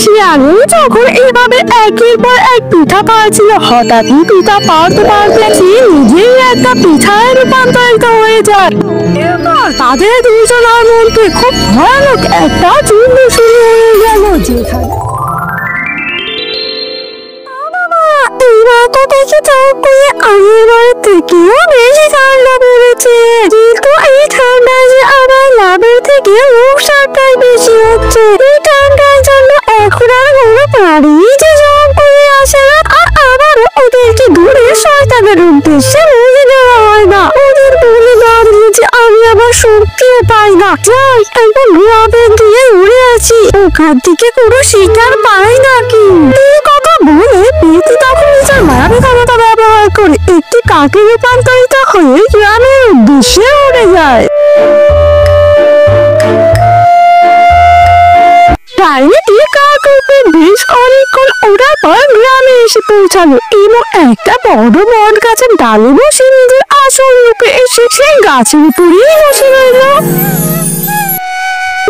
শিয়ালও যখন এভাবে একের পর এক পিঠা পাচ্ছিল, হঠাৎই পিঠা পারতে পারতে সে নিজেই একটা পিঠায় রূপান্তরিত হয়ে যায়। এরপর তাদের দুজনের মধ্যে খুব ভয়ানক একটা যুদ্ধ শুরু হয়ে গেল, যেখানে আগের থেকেও বেশি ঠান্ডা পড়েছে, কিন্তু এই ঠান্ডায় যে আমার লাভের থেকে লোকসানটাই বেশি হচ্ছে। এই ঠান্ডার জন্য এখন আর কোনো প্রাণী যে জম করে আসে না, আর আবারও ওদেরকে দূরে শয়তানের উদ্দেশ্যে বলে দেওয়া হয় না। ওদের বলে না দিয়েছে আমি আবার শক্তিও পাই না। যাই একবার গ্রামের দিয়ে উড়ে আছি, ওখান থেকে কোনো শিকার পাই নাকি। এই কথা বলে পেতু তখন নিজের মায়াবী ক্ষমতা ব্যবহার করে একটি কাকে রূপান্তরিত হয়ে গ্রামের উদ্দেশ্যে উড়ে যায়। ডাইনিটি কাককে বেশ অনেকক্ষণ ওড়ার পর গ্রামে এসে পৌঁছালো এবং একটা বড় বট গাছের ডালে বসে নিজের আসল রূপে এসে সেই গাছের উপরেই বসে রইল।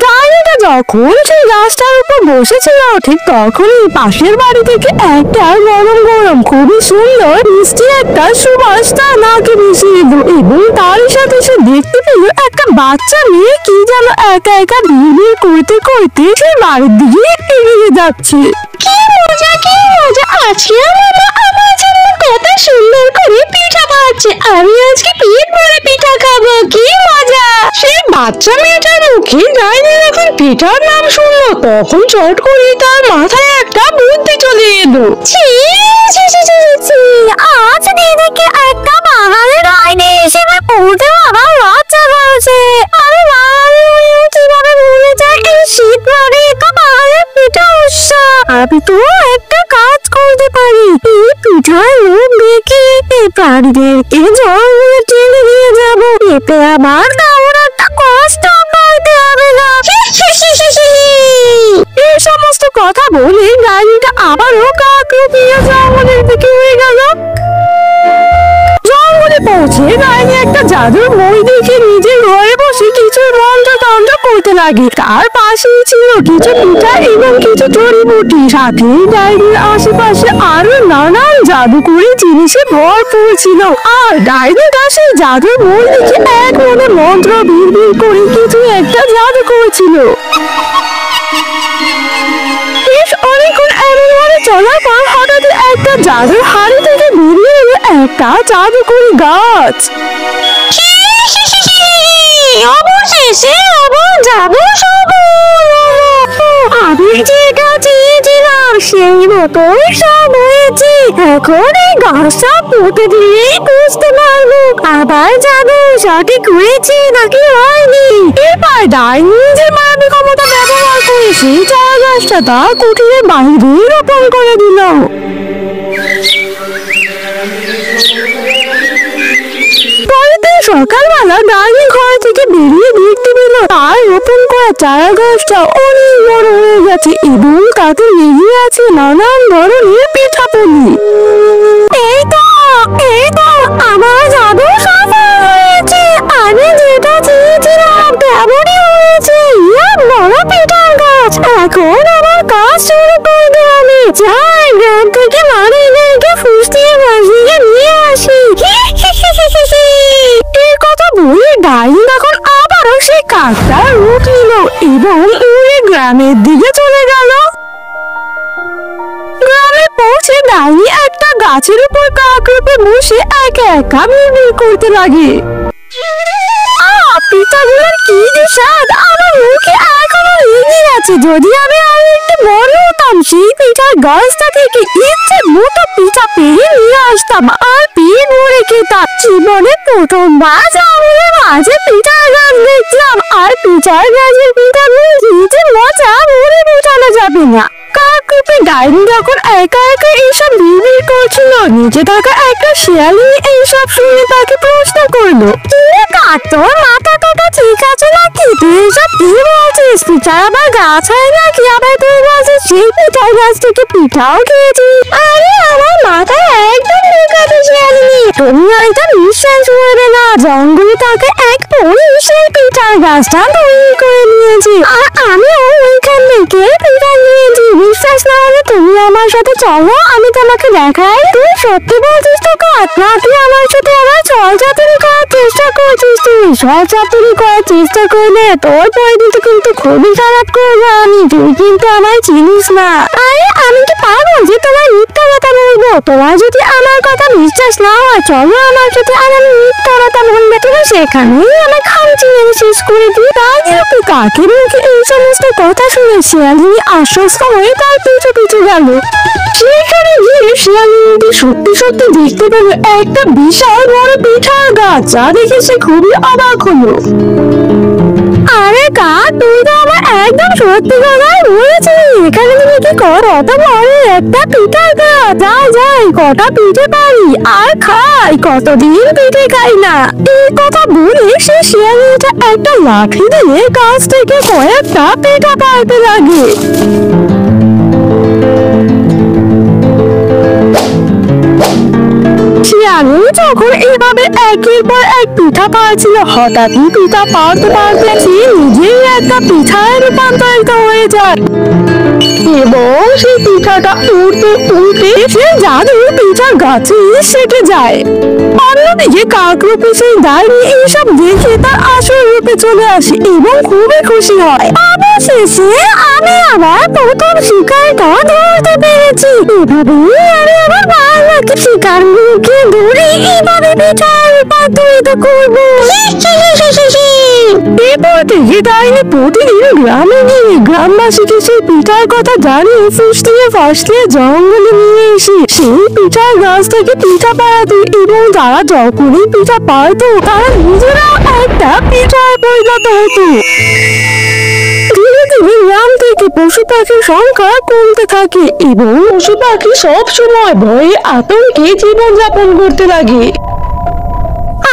ডাইনিটা যখন সেই গাছটার উপর বসেছিল ঠিক তখনই পাশের বাড়ি থেকে একটা গরম গরম খুবই সুন্দর মিষ্টি একটা সুবাস তার নাকে ভেসে এলো, এবং তার সাথে সে দেখতে পেল একটা বাচ্চা মেয়ে কি যেন একা একা বিড়বিড় করতে করতে সে বাড়ির দিকে এগিয়ে যাচ্ছে। কি মজা আজকে আমার মা আমার জন্য কত সুন্দর করে পিঠা বানাচ্ছে, আমি আজকে পেট ভরে পিঠা খাবো, কি মজা। সেই বাচ্চা মেয়েটার মুখে ডাইনি যখন পিঠার নাম শুনলো তখন চট করে তার মাথায় একটা বুদ্ধি চলে এলো। আজ দিদিকে একটা বাঙালি ডাইনি হিসেবে পড়তে আমার লজ্জা হয়েছে। আমি বাঙালি হয়ে কিভাবে ভুলে যাই এই শীত মানে একটা বাঙালির পিঠা উৎসব। আমি তো একটা কাজ করতে পারি, এই পিঠার রূপ দেখে এই প্রাণীদেরকে জঙ্গলে টেনে দিয়ে যাবো, এতে আমার তেমন একটা কষ্ট পাইতে হবে না। এই সমস্ত কথা বলে ডাইনিটা আবারও কাক রূপিয়ে জঙ্গলের দিকে হয়ে গেল। জঙ্গলে পৌঁছে ডাইনি একটা জাদুর মই দেখে নিজের ঘরে বসে কিছু মন্ত্রতন্ত্র করতে লাগে। তার পাশেই ছিল কিছু পিঠা এবং কিছু জড়িবুটি, সাথে ডাইনির আশেপাশে আরো নানান জাদুকরি জিনিসে ভরপুর ছিল। আর ডাইনিটা সেই জাদুর মই দেখে এক মনে মন্ত্র বিড়বিড় করে কিছু একটা জাদু করেছিল। বেশ অনেকক্ষণ এমনভাবে চলার পর হঠাৎ একটা জাদুর হাড়ি থেকে বেরিয়ে এলো একটা জাদুকরি গাছ। অবশেষে আমার জাদু আমি যেটা চেয়েছিলাম সেই মতোই সব হয়েছে। এখন এই গাছটা পুঁতে দিয়েই বুঝতে পারবো আবার জাদু সঠিক হয়েছে নাকি হয়নি। এবার ডাইনি নিজের মায়াবী ক্ষমতা ব্যবহার করে সেই চারা গাছটা তার কুটিরের বাইরে রোপণ করে দিল। সকালবেলা ডাইনি ঘর থেকে বেরিয়ে দেখতে পেল তার রোপণ করা চারা গাছটা অনেক বড় হয়ে গেছে এবং তাতে লেগে আছে নানান ধরনের পিঠাপুলি। এই তো আমার জাদু সফল হয়েছে, আমি যেটা চেয়েছিলাম তেমনই হয়েছে। বড় পিঠার গাছ, এখন আমার কাজ শুরু করতে হবে। যাই গ্রাম থেকে মানুষদেরকে ফুসিয়ে বাজিয়ে নিয়ে আসি। এই কথা বলে ডাইনি তখন আবারও সেই কাকটা রূপ নিল এবং উড়ে গ্রামের দিকে চলে গেল। গ্রামে পৌঁছে ডাইনি একটা গাছের উপর কাক রূপে বসে একা একা বিড়বিড় করতে লাগে। পিঠাগুলোর কি যে স্বাদ, আমার মুখে এখনো লেগে আছে। যদি আমি আরো একটু বড় হতাম সেই পিঠার গাছটা থেকে ইচ্ছে মতো পিঠা পেরে নিয়ে আসতাম আর পেট ভরে খেতাম। জীবনে প্রথমবার জঙ্গলের মাঝে পিঠার গাছ দেখলাম, আর পিঠার গাছের পিঠাগুলো যে মজা বলে বোঝানো যাবে না। কাক রূপে ডাইনি যখন একা একা এইসব বিড়বিড় করছিল, নিচে থাকা একটা শিয়ালি এইসব শুনে তাকে প্রশ্ন করলো, কাক তোর মাথা টাকা ঠিক আছে নাকি? তুই এইসব কি বলছিস? পিঠা আবার গাছ হয় নাকি? আবার তুই বলছিস সেই পিঠার গাছ থেকে পিঠাও খেয়েছিস? আরে আমার মাথায় একদম ঢোকাতে শিয়ালিনি, তুমি হয়তো বিশ্বাস করবে না। জঙ্গলে থাকা এক পরী সেই পিঠার গাছটা তৈরি করে নিয়েছি, আর আমিও ওইখান থেকে পিঠা নিয়েছি। বিশ্বাস না হলে তুমি আমার সাথে চলো, আমি তোমাকে দেখাই। তুই সত্যি বলছিস তো কাক, নাকি আমার সাথে আবার ছলচাতুরি করার চেষ্টা করছিস? তুই ছলচাতুরি করার চেষ্টা করলে তোর পরিণতি কিন্তু খুবই খারাপ করবো আমি। তুই কিন্তু আমায় চিনিস না। আরে আমি কি পাগল যে তোমার মিথ্যা কথা বলবো? তোমার যদি আমার কথা বিশ্বাস না হয় চলো আমার সাথে, আর আমি মিথ্যা কথা বললে তুমি সেখানেই আমার খামচি মেরে শেষ করে দিই। তাই কিন্তু কাকের মুখে এই সমস্ত কথা শুনে শিয়ালিনী আশ্বস্ত হয়ে তার পিছু পিছু গেল। সেখানে গিয়ে শিয়ালিনী সত্যি সত্যি দেখতে পেল একটা বিশাল বড় পিঠার গাছ, যা দেখে সে খুবই অবাক হলো। আরে কাক, তুই তো আমার একদম সত্যি কথাই বলেছিস। এখানে তুমি কি কর? অত বড় একটা পিঠার গাছ, যাই যাই কটা পিঠে পারি আর খাই, কতদিন পিঠে খাই না। এই কথা বলে সে শিয়ালিনীটা একটা লাঠি দিয়ে গাছ থেকে কয়েকটা পিঠা পাড়তে লাগে। শিয়ালিনী যখন এভাবে একের পর এক পিঠা পাড়ছিল, হঠাৎই পিঠা পাড়তে পারতে সে নিজেই একটা পিঠায় রূপান্তরিত হয়ে যায় এবং সেই পিঠাটা উড়তে উড়তে সে জাদুর পিঠার গাছে সেটে যায়। অন্যদিকে কাকরূপী সেই ডাইনি এইসব দেখে তার আসল রূপে চলে আসে এবং খুবই খুশি হয়। অবশেষে আমি আবার প্রথম শিকারটা ধরতে পেরেছি। এভাবেই আমি আমার বাবাকে শিকার মুখে ধরে এভাবে পিঠায় রূপান্তরিত করবো। এরপর থেকে ডাইনি প্রতিদিন গ্রামে গিয়ে গ্রামবাসীকে সেই পিঠার কথা জানিয়ে ফুসলিয়ে ফাসলিয়ে জঙ্গলে নিয়ে এসে সেই পিঠার গাছ থেকে পিঠা পাড়াতো এবং তারা যখনই পিঠা পাড়তো তারা নিজেরাও একটা পিঠায় পরিণত হতো। ধীরে ধীরে গ্রাম থেকে পশু পাখির সংখ্যা কমতে থাকে এবং পশু পাখি সব সময় ভয়ে আতঙ্কে জীবনযাপন করতে লাগে।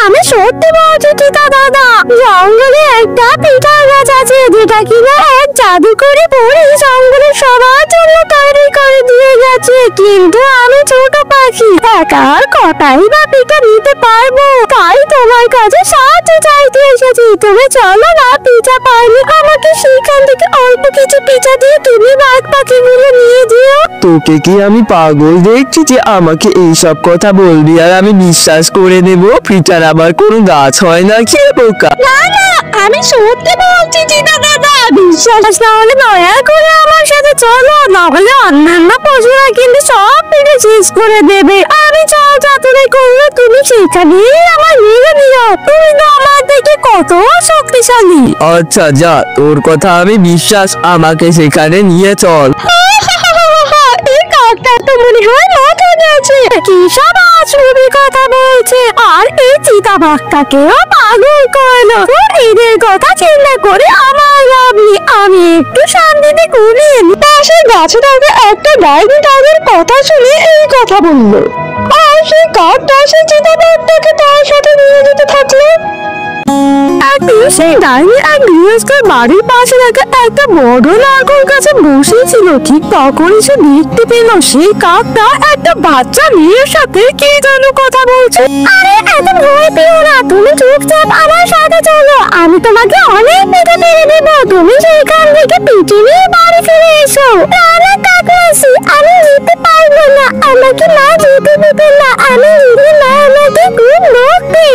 আমি সত্যি বলছি টিকা দাদা, জঙ্গলে একটা পিঠার গাছ আছে যেটা কিনা এক জাদুকরি বুড়ি জঙ্গলের সবার জন্য তৈরি করে দিয়ে গেছে। কিন্তু আমি ছোট পাখি, একা আর কটাই বা পিঠা নিতে পারবো। তাই তোমার কাছে সাহায্য চাইতে এসেছি। তুমি চলো না, পিঠা পারলে আমাকে সেখান থেকে অল্প কিছু পিঠা দিয়ে তুমি বাঘ পাখিগুলো নিয়ে যেও। তোকে কি আমি পাগল দেখছি যে আমাকে এইসব কথা বলবি আর আমি বিশ্বাস করে নেব? পিঠার আবার কোনো গাছ হয় না কি বোকা? না না, আমি সত্যি বলছি টিকা দাদা, বিশ্বাস না হলে দয়া করে আমার সাথে চলো, না হলে অন্যান্য পশুরা কিন্তু সব পিঠে শেষ করে দেবে। আমি ছলচাতুরি করলে তুমি সেখানেই আমার মেরে দিও। তুমি তো আমার থেকে কত শক্তিশালী। আচ্ছা যা, তোর কথা আমি বিশ্বাস, আমাকে সেখানে নিয়ে চল। এই কাকটা তো মনে হয় মাথা গেছে, কি সব আজগুবি কথা বলছে। আর এই চিতাবাঘটাকেও পাগল করলো। এদের কথা চিন্তা করে আমার লাভ নেই, আমি একটু শান্তিতে ঘুমিয়ে নি। পাশের গাছে থাকা একটা ডাইনি তাদের কথা শুনে এই কথা বললো, আর সেই কাকটা সেই চিতাবাঘটাকে তার সাথে নিয়ে যেতে থাকলো। একদিন সেই ডাইনি এক গৃহস্থের বাড়ির পাশে থাকা একটা বড় নারকেল গাছে বসেছিল। ঠিক তখনই সে দেখতে পেল সেই কাকটা একটা বাচ্চা মেয়ের সাথে কি যেন কথা বলছে। আরে এত ভয় পেও না, তুমি চুপচাপ আমার সাথে চলো, আমি তোমাকে অনেক পিঠে পেরে দেবো। তুমি সেখান থেকে পিঠে নিয়ে বাড়ি ফিরে এসো। না কাকু, আমি যেতে পারবো না, আমাকে মা যেতে দেবে না। আমি যদি মা আমাকে খুব বকবে।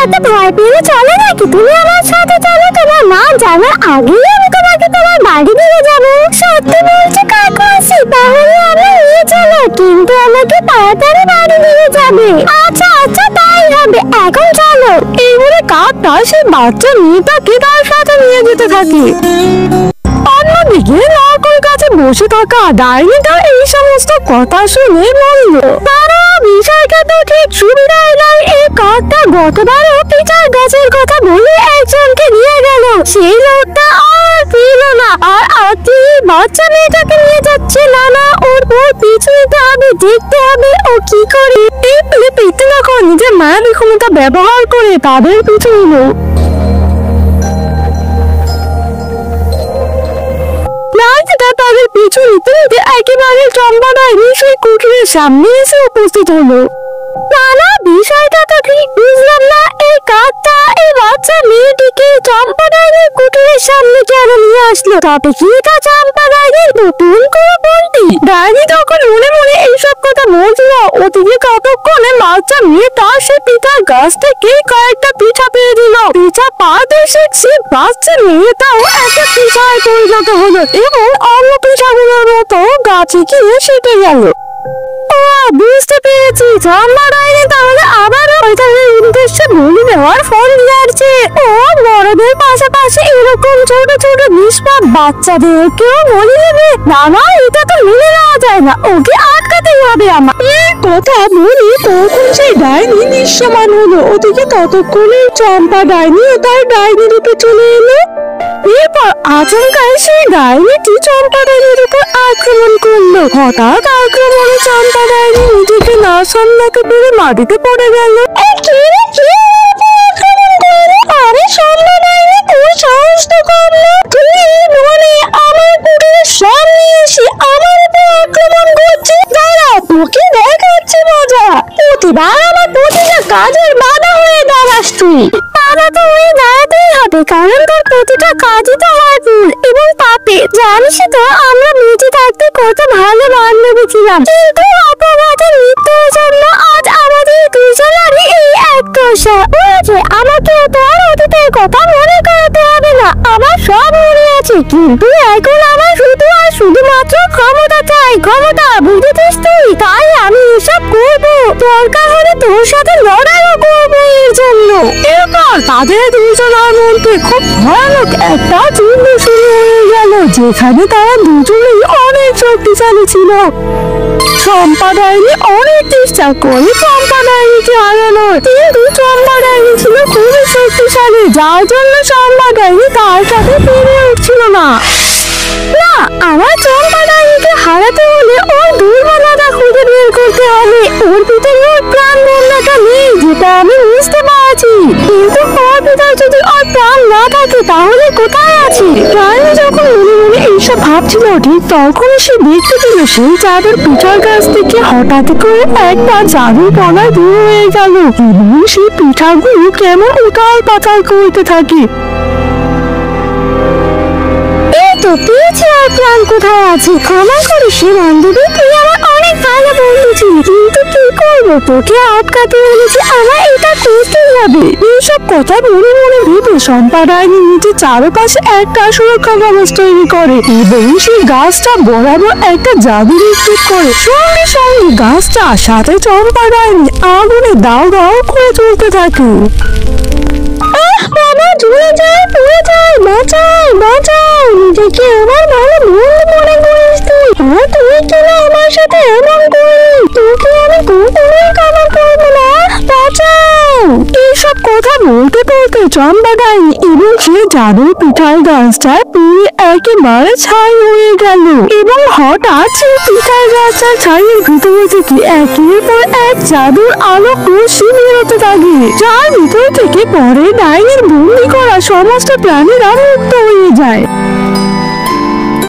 এত ভয় পেয়ে চলে নাকি? তুমি আমার সাথে চলো, তোমার মা জানার আগেই আমি তোমাকে তোমার বাড়ি দিয়ে যাবো। সত্যি বলছি কাকু, তাহলে আমরা নিয়ে চলো, কিন্তু আমাকে তাড়াতাড়ি বাড়ি দিয়ে যাবে। আচ্ছা আচ্ছা, তাই হবে, এখন চলো। এই বলে কাকটা সেই বাচ্চা মেয়েটাকে তার সাথে নিয়ে যেতে থাকে। অন্যদিকে নারকেল গাছে বসে থাকা ডাইনিটা এই সমস্ত কথা শুনে বলল, তারা বিষয়টা তো ঠিক সুবিধায় নয়। এই কাকটা গতবারও পিঠার গাছের কথা বলে একজনকে নিয়ে গেল, সেই লোকটা আর ফিরল না। আর আজকে বাচ্চা মেয়েটাকে নিয়ে যাচ্ছে। না না, ওর পর পিছু নিতে হবে, দেখতে হবে ও কি করে। এই পিতৃ যখন নিজের মায়াবী ক্ষমতা ব্যবহার করে তাদের পিছু নিল। তাদের পিছু নিতে নিতে একেবারে চম্পা ডাইনি সেই কুটিরের সামনে এসে উপস্থিত হলো। না না, বিষয়টা তো ঠিক বুঝলাম না। এই কাকটা এই বাচ্চা মেয়েটিকে চম্পা ডাইনির কুটিরের সামনে কেন নিয়ে আসলো? তাতে কি তা চম্পা ডাইনির নতুন করে বলতি? ডাইনি তখন মনে মনে এইসব কথা বলছিল। ওদিকে কতক্ষণে বাচ্চা মেয়েটা সে পিঠার গাছ থেকে কয়েকটা পিঠা পেয়ে দিল। পিঠা পাতে সে বাচ্চা মেয়েটাও একটা পিঠায় পরিণত হলো এবং অন্য পিঠাগুলোর মতো গাছে গিয়ে সেটে গেল। বুঝতে পেরেছি, চম্পা ডাইনি তাহলে আবারও ওইটার উদ্দেশ্যে বলি দেওয়ার ফল দিয়ে আসছে। ও বড়দের পাশাপাশি এরকম ছোট ছোট নিষ্পাপ বাচ্চাদেরকেও বলি দেবে? না না, এটা তো মেনে নেওয়া যায় না, ওকে আটকাতেই হবে আমার। কথা বলি তখন সেই ডাইনি দৃশ্যমান হলো। ওদিকে ততক্ষণে চম্পা ডাইনি ও তার ডাইনি রূপে চলে এলো। এরপর আচমকায় সেই ডাইনিটি চম্পা ডাইনির উপর আক্রমণ করলো। হঠাৎ আক্রমণে চম্পা ডাইনি নিজেকে না সামলাতে পেরে মাটিতে পড়ে গেল। আরে চম্পা ডাইনি, তোর সাহস তো কম না, তুই এই বনে আমার কুটিরের সামনে এসে আমার উপর আক্রমণ করছিস। দাঁড়া, তোকে দেখাচ্ছি মজা। প্রতিবার আমার প্রতিটা কাজের বাধা হয়ে দাঁড়াস তুই। বাধা তো হয়ে দাঁড়াতেই হবে, কারণ তোর প্রতিটা কাজই তো হয় ভুল এবং পাপে। জানিস তো আমরা বেঁচে থাকতে কত ভালো বান্ধবী ছিলাম, কিন্তু অপরাধের মৃত্যুর জন্য আজ আমাদের দুজনেরই এই এক দশা হয়েছে। আমাকে তোর অতীতের কথা মনে করাতে হবে না, আমার সব মনে আছে। কিন্তু এখন আমার শুধু আর শুধুমাত্র ক্ষমতা চাই, ক্ষমতা, বুঝেছিস তুই? তাই আমি এসব করবো, দরকার হলে তোর সাথে লড়াইও করবো এর জন্য। এরপর তাদের দুজনের মধ্যে খুব ভয়ানক একটা যুদ্ধ শুরু হয়ে গেল, যেখানে তারা দুজনেই অনেক শক্তিশালী ছিল। চম্পা ডাইনি অনেক চেষ্টা করে চম্পা ডাইনিকে হারানোর, কিন্তু চম্পা ডাইনি ছিল খুবই শক্তিশালী, যার জন্য চম্পা ডাইনি তার সাথে পেরে উঠছিল না। না, আমার চম্পা ডাইনিকে হারাতে হলে ওর দুর্বলতা খুঁজে বের করতে হবে। ওর ভিতরে ওর প্রাণ বন্যাটা নেই, যেটা আমি বুঝতে পারছি, কিন্তু ওর ভিতরে যদি ওর প্রাণ না থাকে তাহলে কোথায় আছে? ডাইনি যখন মনে মনে এইসব ভাবছিল, ঠিক তখন সে দেখতে পেল সেই চাদর পিঠার গাছ থেকে হঠাৎ করে একটা জাদুর কণা দূর হয়ে গেল এবং সেই পিঠাগুলো কেমন উতাল পাতাল করতে থাকে। তো পেয়েছি, আর প্রাণ কোথায় আছে? ক্ষমা করিস বান্ধবী, তুই আমার অনেক ভালো বন্ধু ছিলি, কিন্তু কি করবো, তোকে আটকাতে বলেছি, আমার এটা করতেই হবে। এইসব কথা মনে মনে ভেবে চম্পা ডাইনি নিজের চারপাশে একটা সুরক্ষা ব্যবস্থা তৈরি করে এবং সেই গাছটা বরাবর একটা জাদু বিদ্যুৎ করে। সঙ্গে সঙ্গে গাছটা সাথে চম্পা ডাইনি আগুনে দাও দাও করে চলতে থাকে। বাবা, ঝুলে যায়, পড়ে যায়, বাঁচাও বাঁচাও, নিজেকে আমার ভালো বন্ধু মনে করিস তুই, আর তুই কিনা আমার সাথে এমন করলি, তোকে আমি কখনোই ক্ষমা করবো না, বাঁচাও। এইসব কথা বলতে বলতে চম্পা ডাইনি এবং সে জাদুর পিঠার গাছটায় পুড়ে একেবারে ছাই হয়ে গেল এবং হঠাৎ সেই পিঠার গাছটার ছাইয়ের ভিতরে থেকে একের পর এক জাদুর আলোক রশ্মি বেরোতে থাকে, যার ভিতর থেকে পরে ডাইনির বন্দি করা সমস্ত প্রাণীরা মুক্ত হয়ে যায়।